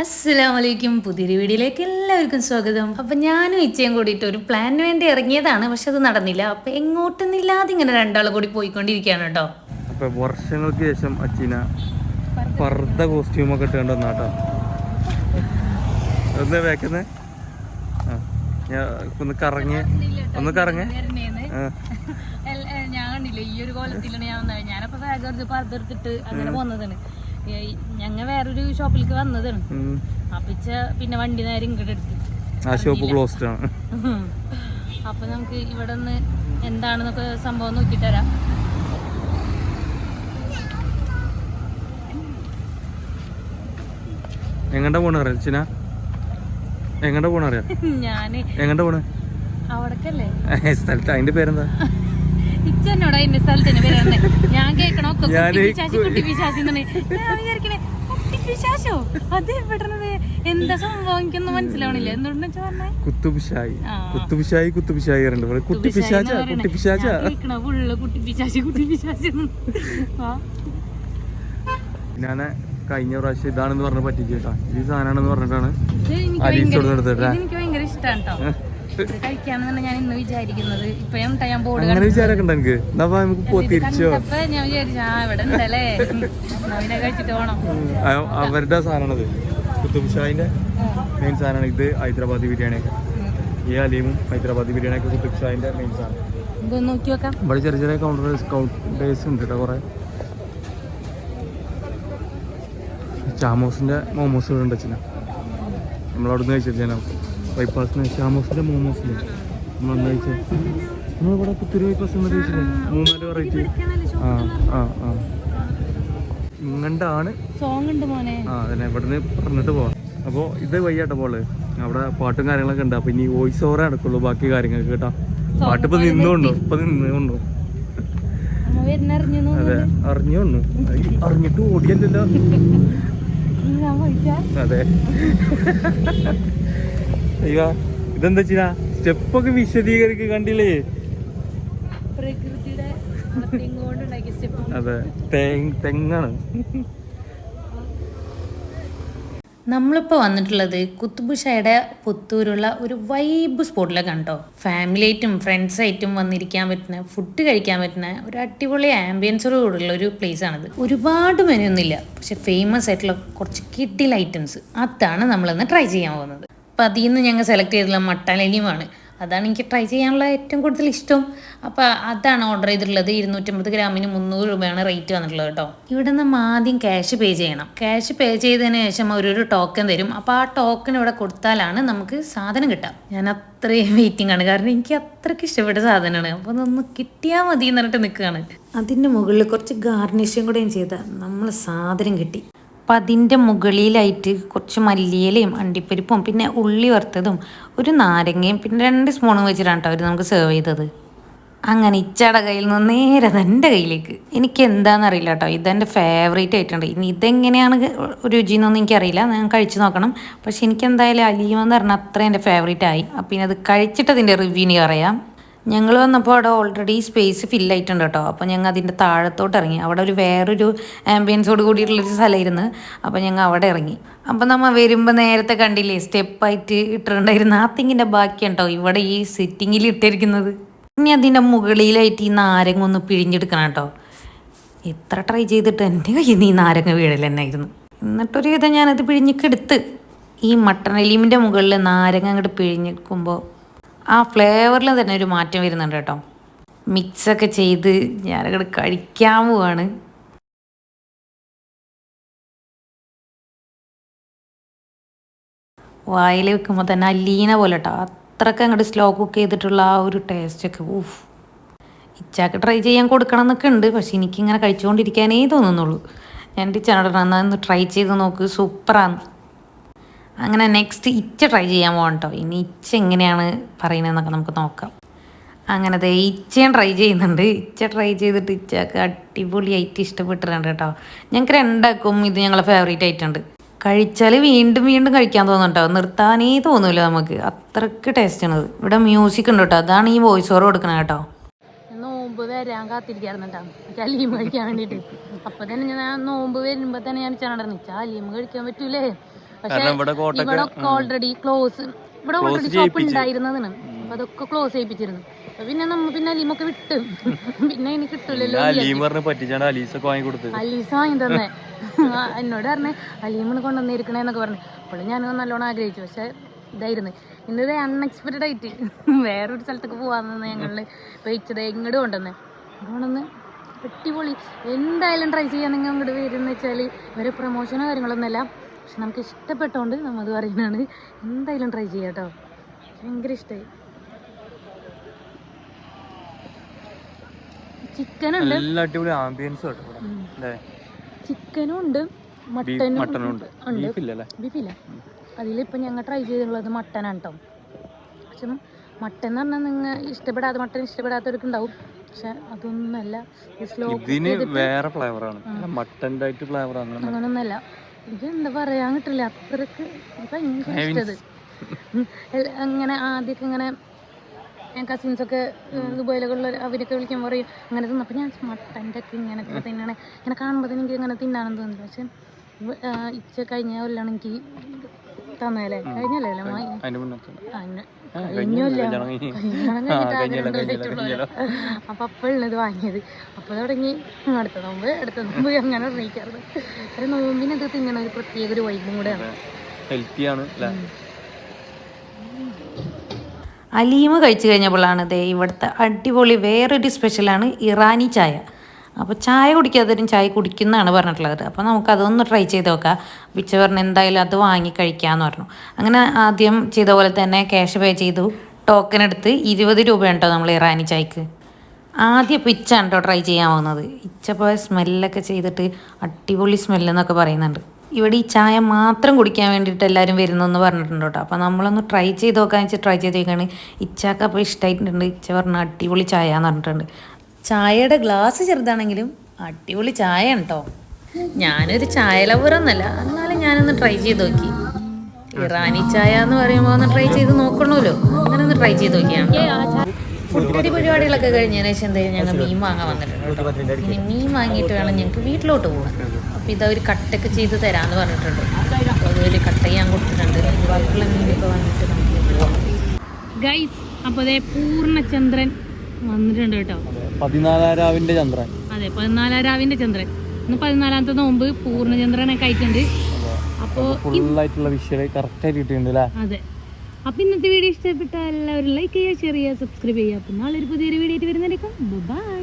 അസ്സലാമലൈക്കും. പുതിയൊരു വീഡിയോയിലേക്ക് എല്ലാവർക്കും സ്വാഗതം. അപ്പം ഞാനും ഇച്ചയും കൂടിയിട്ട് ഒരു പ്ലാനിന് വേണ്ടി ഇറങ്ങിയതാണ്, പക്ഷെ അത് നടന്നില്ല. അപ്പം എങ്ങോട്ടൊന്നില്ലാതെ ഇങ്ങനെ രണ്ടാളും കൂടി പോയിക്കൊണ്ടിരിക്കുകയാണ് കേട്ടോ. അപ്പം വർഷങ്ങൾക്ക് ശേഷം അച്ചീന പർദ്ദ കോസ്റ്റ്യൂമൊക്കെ ഇട്ടുകൊണ്ട് വന്നാട്ടോ. ഒന്ന് വേക്കുന്നേ ഞാൻ ഒന്ന് കറങ്ങി ഞാൻ കണ്ടില്ല ഈ ഒരു കോലത്തിലാണ് ഞാനപ്പോ പർദ്ദെടുത്തിട്ട് അങ്ങനെ പോന്നതാണ്. ഞങ്ങ വേറൊരു ഷോപ്പിലേക്ക് വന്നതാണ്. അപ്പിച്ച പിന്നെ വണ്ടി നേരെ ഇങ്ങോട്ട് എടുത്തു. ആ ഷോപ്പ് ക്ലോസ്ഡ് ആണ്. അപ്പൊ നമുക്ക് ഇവിടെ നിന്ന് എന്താണെന്നൊക്കെ സംഭവം നോക്കിട്ട് തരാം. എങ്ങോട്ടാ പോണ അറിയാം ചിന? എങ്ങോട്ടാ പോണ അറിയാം? ഞാന് എങ്ങോട്ടാ പോണേ? അവിടക്കല്ലേ സ്ഥലത്ത് അതിന്റെ പേരെന്താ? ഇച്ചെന്നോടാ എന്റെ സ്ഥലത്തിന് പേരാണ് ഞാൻ കേൾക്കണോ? കുട്ടിപ്പിശാശി കുട്ടിപ്പിശാശോ? അത് എവിടുന്നത്? എന്താ സംഭവം എനിക്കൊന്നും മനസ്സിലാവണില്ല. എന്തുകൊണ്ടെന്ന് വെച്ചാ പറഞ്ഞേ കുത്തുപിശായി ഞാന് കഴിഞ്ഞ പ്രാവശ്യം ഇതാണെന്ന് പറഞ്ഞ പറ്റിച്ചേട്ടാ. ഈ സാധനമാണെന്ന് പറഞ്ഞിട്ടാണ് അലീസ് കൊടുത്തെടുത്തിട്ടാ. എനിക്ക് ഭയങ്കര ഇഷ്ടമാണ് കേട്ടോ. കഴിക്കാണെന്നാണ് ഞാൻ ഇന്ന് വിചാരിക്കുന്നത്. ഇപ്പൊ ഞാൻ ബോർഡ് അങ്ങനെ വിചാരമൊക്കെ ഉണ്ട് എനിക്ക്. നമുക്ക് തിരിച്ചോ ഞാൻ വിചാരിച്ചു ഇവിടെ ഉണ്ടല്ലേ നവീനെ കഴിച്ചിട്ട് പോണം. അവരുടെ സാധനമാണത്, കുത്തുബ്ഷാഹിന്റെ മെയിൻ സാധനമാണ് ഇത്. ഹൈദരാബാദി ബിരിയാണിയൊക്കെ ഈ അലീമും ഹൈദരാബാദി ബിരിയാണിയൊക്കെ കുത്തുബ്ഷാഹിന്റെ മെയിൻ സാധനം. നോക്കി നോക്കാം. ഇവിടെ ചെറിയ ചെറിയ കൗണ്ടേഴ്സ് ഉണ്ട് കേട്ടോ. കുറെ ചാമോസിന്റെ മോമോസ് ഉണ്ട് അച്ഛന. നമ്മളവിടുന്ന് കഴിച്ചാൽ ബൈപ്പാസിന് ഷാമോസിന്റെ മോമോസിന് നമ്മളന്ന് കഴിച്ചേ. നമ്മളിവിടെ പുത്തൂര് ബൈപ്പാസ് എന്ന് കഴിച്ചില്ലേ? 3-4 വെറൈറ്റി. ഇങ്ങണ്ടാണ് അതന്നെ. ഇവിടുന്ന് പറഞ്ഞിട്ട് പോവാം. അപ്പോൾ ഇത് വയ്യാട്ടോ പോള്. അവിടെ പാട്ടും കാര്യങ്ങളൊക്കെ ഉണ്ട്. അപ്പൊ ഇനി വോയിസ് ഓവറേ നടക്കുള്ളൂ ബാക്കി കാര്യങ്ങൾക്ക് കേട്ടോ. പാട്ട് ഇപ്പൊ നിന്നുകൊണ്ടു അതെ അറിഞ്ഞോണ്ടു. അറിഞ്ഞിട്ട് ഓടിയല്ലോ. അതെ അയ്യോ ഇതെന്താ ചെയ്യാ? സ്റ്റെപ്പൊക്കെ വിശദീകരിക്കുക കണ്ടില്ലേ? അതെ തെങ്ങാണ്. നമ്മളിപ്പോൾ വന്നിട്ടുള്ളത് കുത്തുബ്ഷാഹിയുടെ പുത്തൂരുള്ള ഒരു വൈബ് സ്പോട്ടിലേക്കാണ് കേട്ടോ. ഫാമിലി ആയിട്ടും ഫ്രണ്ട്സായിട്ടും വന്നിരിക്കാൻ പറ്റുന്ന, ഫുഡ് കഴിക്കാൻ പറ്റുന്ന ഒരു അടിപൊളി ആംബിയൻസോടുള്ള ഒരു പ്ലേസ് ആണിത്. ഒരുപാട് മെനു ഒന്നുമില്ല, പക്ഷെ ഫേമസ് ആയിട്ടുള്ള കുറച്ച് കിഡിൽ ഐറ്റംസ് അതാണ് നമ്മളിന്ന് ട്രൈ ചെയ്യാൻ പോകുന്നത്. അപ്പോൾ അതിൽ നിന്ന് ഞങ്ങൾ സെലക്ട് ചെയ്തിട്ടുള്ള മട്ടൻ അലിയുമാണ്. അതാണ് എനിക്ക് ട്രൈ ചെയ്യാനുള്ള ഏറ്റവും കൂടുതൽ ഇഷ്ടം. അപ്പോൾ അതാണ് ഓർഡർ ചെയ്തിട്ടുള്ളത്. 250 ഗ്രാമിന് 300 രൂപയാണ് റേറ്റ് വന്നിട്ടുള്ളത് കേട്ടോ. ഇവിടെ നിന്ന് ആദ്യം ക്യാഷ് പേ ചെയ്യണം. ക്യാഷ് പേ ചെയ്തതിന് ശേഷം ഒരു ടോക്കൺ തരും. അപ്പോൾ ആ ടോക്കൺ ഇവിടെ കൊടുത്താലാണ് നമുക്ക് സാധനം കിട്ടുക. ഞാൻ അത്രയും വെയിറ്റിംഗ് ആണ്, കാരണം എനിക്ക് അത്രയ്ക്ക് ഇഷ്ടപ്പെട്ട സാധനമാണ്. അപ്പോൾ അതൊന്ന് കിട്ടിയാൽ മതി എന്ന് പറഞ്ഞിട്ട് നിൽക്കുകയാണ്. അതിൻ്റെ മുകളിൽ കുറച്ച് ഗാർണിഷും കൂടെയും ചെയ്താൽ നമ്മൾ സാധനം കിട്ടി. അപ്പം അതിൻ്റെ മുകളിലായിട്ട് കുറച്ച് മല്ലിയിലയും അണ്ടിപ്പരിപ്പും പിന്നെ ഉള്ളി വറുത്തതും ഒരു നാരങ്ങയും പിന്നെ 2 സ്പൂണും വെച്ചിട്ടാണ് കേട്ടോ അവർ നമുക്ക് സെർവ് ചെയ്തത്. അങ്ങനെ ഇച്ചയുടെ കയ്യിൽ നിന്ന് നേരെ എൻ്റെ കയ്യിലേക്ക്. എനിക്ക് എന്താണെന്നറിയില്ല കേട്ടോ, ഇതെൻ്റെ ഫേവറേറ്റ് ആയിട്ടുണ്ട്. ഇനി ഇതെങ്ങനെയാണ് രുചിയെന്നൊന്നും എനിക്കറിയില്ല, ഞാൻ കഴിച്ച് നോക്കണം. പക്ഷെ എനിക്ക് എന്തായാലും അലീമെന്ന് പറഞ്ഞാൽ അത്ര എൻ്റെ ഫേവറേറ്റ് ആയി. അപ്പം ഇനി അത് കഴിച്ചിട്ട് അതിൻ്റെ റിവ്യൂവിന് പറയാം. ഞങ്ങൾ വന്നപ്പോൾ അവിടെ ഓൾറെഡി സ്പേസ് ഫില്ലായിട്ടുണ്ട് കേട്ടോ. അപ്പോൾ ഞങ്ങൾ അതിൻ്റെ താഴത്തോട്ട് ഇറങ്ങി. അവിടെ വേറൊരു ആംബിയൻസോട് കൂടിയിട്ടുള്ളൊരു സ്ഥലമായിരുന്നു. അപ്പോൾ ഞങ്ങൾ അവിടെ ഇറങ്ങി. അപ്പോൾ നമ്മൾ വരുമ്പോൾ നേരത്തെ കണ്ടില്ലേ സ്റ്റെപ്പായിട്ട് ഇട്ടിട്ടുണ്ടായിരുന്ന ആ തിങ്ങിൻ്റെ ബാക്കിയാണ് കേട്ടോ ഇവിടെ ഈ സിറ്റിങ്ങിൽ ഇട്ടിരിക്കുന്നത്. ഇനി അതിൻ്റെ മുകളിലായിട്ട് ഈ നാരങ്ങ ഒന്ന് പിഴിഞ്ഞെടുക്കണം കേട്ടോ. എത്ര ട്രൈ ചെയ്തിട്ട് എൻ്റെ കയ്യിൽ നിന്ന് ഈ നാരങ്ങ വീഴൽ തന്നെയായിരുന്നു. എന്നിട്ടൊരു വിധം ഞാനത് പിഴിഞ്ഞിക്കെടുത്ത് ഈ മട്ടൺ അലീമിൻ്റെ മുകളിൽ നാരങ്ങ അങ്ങോട്ട് പിഴിഞ്ഞെടുക്കുമ്പോൾ ആ ഫ്ലേവറിൽ തന്നെ ഒരു മാറ്റം വരുന്നുണ്ട് കേട്ടോ. മിക്സൊക്കെ ചെയ്ത് ഞാനങ്ങോട്ട് കഴിക്കാൻ പോവാണ്. വായിൽ വെക്കുമ്പോൾ തന്നെ അല്ലീന പോലെ കേട്ടോ. അത്രയ്ക്ക് അങ്ങോട്ട് സ്ലോ കുക്ക് ചെയ്തിട്ടുള്ള ആ ഒരു ടേസ്റ്റൊക്കെ ഇച്ചാക്ക് ട്രൈ ചെയ്യാൻ കൊടുക്കണം എന്നൊക്കെ ഉണ്ട്. പക്ഷെ എനിക്കിങ്ങനെ കഴിച്ചുകൊണ്ടിരിക്കാനേ തോന്നുന്നുള്ളൂ. ഞാൻ ഇച്ചാനോട് ഒന്ന് ട്രൈ ചെയ്ത് നോക്ക്, സൂപ്പറാണ്. അങ്ങനെ നെക്സ്റ്റ് ഇച്ച ട്രൈ ചെയ്യാൻ പോകാം കേട്ടോ. ഇനി ഇച്ച എങ്ങനെയാണ് പറയുന്നതെന്നൊക്കെ നമുക്ക് നോക്കാം. അങ്ങനെ ഇച്ചയും ട്രൈ ചെയ്യുന്നുണ്ട്. ഇച്ച ട്രൈ ചെയ്തിട്ട് ഇച്ചക്ക് അടിപൊളിയായിട്ട് ഇഷ്ടപ്പെട്ടിട്ടുണ്ട് കേട്ടോ. ഞങ്ങൾക്ക് രണ്ടാക്കും ഇത് ഞങ്ങളെ ഫേവറേറ്റ് ആയിട്ടുണ്ട്. കഴിച്ചാൽ വീണ്ടും വീണ്ടും കഴിക്കാൻ തോന്നും കേട്ടോ. നിർത്താനേ തോന്നില്ല നമുക്ക്, അത്രയ്ക്ക് ടേസ്റ്റാണത്. ഇവിടെ മ്യൂസിക് ഉണ്ട് കേട്ടോ, അതാണ് ഈ വോയിസ് ഓവർ കൊടുക്കണം കേട്ടോ. നോമ്പ് വരാൻ കാത്തിരിക്കായിരുന്നു കേട്ടോ അലീം കഴിക്കാൻ വേണ്ടിയിട്ട്. അപ്പോൾ തന്നെ ഞാൻ നോമ്പ് വരുമ്പോൾ തന്നെ ഞാൻ ചാടർന്നിച്ച അലീം കഴിക്കാൻ പറ്റൂലേ, പക്ഷെ ഇവിടെ ഓൾറെഡി ക്ലോസ്, ഇവിടെ ഓൾറെഡി ഷോപ്പ് ഉണ്ടായിരുന്നതാണ്. അപ്പൊ അതൊക്കെ ക്ലോസ് ചെയ്യിപ്പിച്ചിരുന്നു. പിന്നെ പിന്നെ അലീമൊക്കെ വിട്ട് പിന്നെ എനിക്ക് കിട്ടൂലല്ലോ. അലീസ വാങ്ങി തന്നെ എന്നോട് പറഞ്ഞേ അലീമിന് കൊണ്ടുവന്നിരിക്കണേന്നൊക്കെ പറഞ്ഞു. അപ്പോൾ ഞാൻ നല്ലോണം ആഗ്രഹിച്ചു. പക്ഷെ ഇതായിരുന്നു ഇന്നത് അൺഎക്സ്പെക്റ്റഡ് ആയിട്ട് വേറൊരു സ്ഥലത്തേക്ക് പോകാമെന്ന് ഞങ്ങള് വെയിച്ചത് ഇങ്ങോട്ട് കൊണ്ടുവന്ന് അടിപൊളി. എന്തായാലും ട്രൈ ചെയ്യാൻ നിങ്ങൾ ഇങ്ങോട്ട് വരുന്ന വെച്ചാൽ വേറെ പ്രൊമോഷനോ കാര്യങ്ങളൊന്നുമല്ല. പക്ഷെ നമുക്ക് ഇഷ്ടപ്പെട്ടോണ്ട് നമ്മത് പറയുന്നതാണ്. എന്തായാലും ട്രൈ ചെയ്യാം കേട്ടോ, ഭയങ്കര ഇഷ്ടമായി. ചിക്കനുണ്ട്, ചിക്കനും ഉണ്ട്, മട്ടനും ഉണ്ട്. ബീഫില്ല. അതിലിപ്പോൾ ഞങ്ങൾ ട്രൈ ചെയ്തിട്ടുള്ളത് മട്ടനാണ് കേട്ടോ. പക്ഷെ മട്ടൻ എന്ന് പറഞ്ഞാൽ നിങ്ങൾ മട്ടൻ ഇഷ്ടപ്പെടാത്തവർക്ക് ഉണ്ടാവും. പക്ഷെ അതൊന്നുമല്ല, വേറെ ഫ്ലേവറാണ്, അങ്ങനൊന്നല്ല. എനിക്ക് എന്താ പറയാൻ കിട്ടില്ല, അത്രക്ക് ഭയങ്കര ഇഷ്ടത്. അങ്ങനെ ആദ്യമൊക്കെ ഇങ്ങനെ കസിൻസൊക്കെ ദുബായിലൊക്കെ ഉള്ള അവരൊക്കെ വിളിക്കുമ്പോൾ പറയും അങ്ങനെ തിന്നു. അപ്പം ഞാൻ മട്ടൻ്റെ ഒക്കെ ഇങ്ങനെയൊക്കെ തിന്നണേ ഇങ്ങനെ കാണുമ്പോൾ എനിക്ക് ഇങ്ങനെ തിന്നാണെന്ന് തോന്നുന്നു. പക്ഷെ ഇച്ച കഴിഞ്ഞ കൊല്ലാണ് എനിക്ക് തന്നല്ലേ, കഴിഞ്ഞല്ലോ അപ്പൊ അപ്പോഴാണ് ഇത് വാങ്ങിയത്. അപ്പോൾ തുടങ്ങി അടുത്ത നോമ്പ് അങ്ങനെ ഉറങ്ങിക്കാറുണ്ട്. ഒരു നോമ്പിന് ഇത് തിന്നണ ഒരു പ്രത്യേക ഒരു വൈബും കൂടെയാണ്. അലീമ കഴിച്ചു കഴിഞ്ഞപ്പോഴാണ് ദേ ഇവിടുത്തെ അടിപൊളി വേറൊരു സ്പെഷ്യലാണ് ഇറാനി ചായ. അപ്പോൾ ചായ കുടിക്കാത്തവരും ചായ കുടിക്കുന്നതാണ് പറഞ്ഞിട്ടുള്ളത്. അപ്പോൾ നമുക്കതൊന്ന് ട്രൈ ചെയ്ത് നോക്കാം. പിച്ച പറഞ്ഞ് എന്തായാലും അത് വാങ്ങി കഴിക്കാമെന്ന് പറഞ്ഞു. അങ്ങനെ ആദ്യം ചെയ്ത പോലെ തന്നെ ക്യാഷ് പേ ചെയ്തു. ടോക്കൺ എടുത്ത് 20 രൂപയാണ് കേട്ടോ നമ്മൾ ഇറാനി ചായക്ക്. ആദ്യം പിച്ചാണ് കേട്ടോ ട്രൈ ചെയ്യാൻ പോകുന്നത്. ഇച്ചപ്പോൾ സ്മെല്ലൊക്കെ ചെയ്തിട്ട് അടിപൊളി സ്മെല്ലെന്നൊക്കെ പറയുന്നുണ്ട്. ഇവിടെ ഈ ചായ മാത്രം കുടിക്കാൻ വേണ്ടിയിട്ട് എല്ലാവരും വരുന്നെന്ന് പറഞ്ഞിട്ടുണ്ട് കേട്ടോ. അപ്പോൾ നമ്മളൊന്ന് ട്രൈ ചെയ്ത് നോക്കാന്ന് വെച്ചാൽ ട്രൈ ചെയ്ത് നോക്കുകയാണ്. ഇച്ചാക്ക് അപ്പോൾ ഇഷ്ടമായിട്ടുണ്ട്. ഇച്ച പറഞ്ഞ അടിപൊളി ചായ എന്ന് പറഞ്ഞിട്ടുണ്ട്. ചായയുടെ ഗ്ലാസ് ചെറുതാണെങ്കിലും അടിപൊളി ചായ കേട്ടോ. ഞാനൊരു ചായ ലവറൊന്നല്ല, എന്നാലും ഞാനൊന്ന് ട്രൈ ചെയ്ത് നോക്കി. ഇറാനി ചായ എന്ന് പറയുമ്പോൾ ഒന്ന് ട്രൈ ചെയ്ത് നോക്കണമല്ലോ, അങ്ങനെ ഒന്ന് ട്രൈ ചെയ്ത് നോക്കിയാണ്. ഫുഡടി പരിപാടികളൊക്കെ കഴിഞ്ഞതിന് ശേഷം എന്തായാലും ഞങ്ങൾ മീൻ വാങ്ങാൻ വന്നിട്ടുണ്ട്. ഇനി മീൻ വാങ്ങിയിട്ട് വേണം ഞങ്ങൾക്ക് വീട്ടിലോട്ട് പോകാൻ. അപ്പോൾ ഇതാ ഒരു കട്ടൊക്കെ ചെയ്ത് തരാമെന്ന് പറഞ്ഞിട്ടുണ്ട്. അപ്പോൾ അതൊരു കട്ട ഞാൻ കൊടുത്തിട്ടുണ്ട്. ബാക്കിയുള്ള മീനൊക്കെ വാങ്ങിയിട്ട് നമുക്ക് പോവാം ഗൈസ്. അപ്പോൾ അതേ പൂർണ്ണചന്ദ്രൻ വന്നിട്ടുണ്ട് കേട്ടോ. 14 ചന്ദ്രൻ. അതെ, 14 ചന്ദ്രൻ. ഇന്ന് 14ാമത്തെ നോമ്പ് പൂർണ്ണചന്ദ്രനൊക്കെ ആയിട്ടുണ്ട്. അപ്പോൾ ഫുള്ളായിട്ടുള്ള വിഷ്വൽ കറക്റ്റ് ആയിട്ട് കിട്ടിയിട്ടുണ്ട്. അതെ. അപ്പോൾ ഇന്നത്തെ വീഡിയോ ഇഷ്ടപ്പെട്ട എല്ലാവരും ലൈക്ക് ചെയ്യുക, ഷെയർ ചെയ്യുക, സബ്സ്ക്രൈബ് ചെയ്യുക. അപ്പോൾ നാളെ ഒരു പുതിയൊരു വീഡിയോ ആയിട്ട് വരുന്നതായിരിക്കും. ബൈ.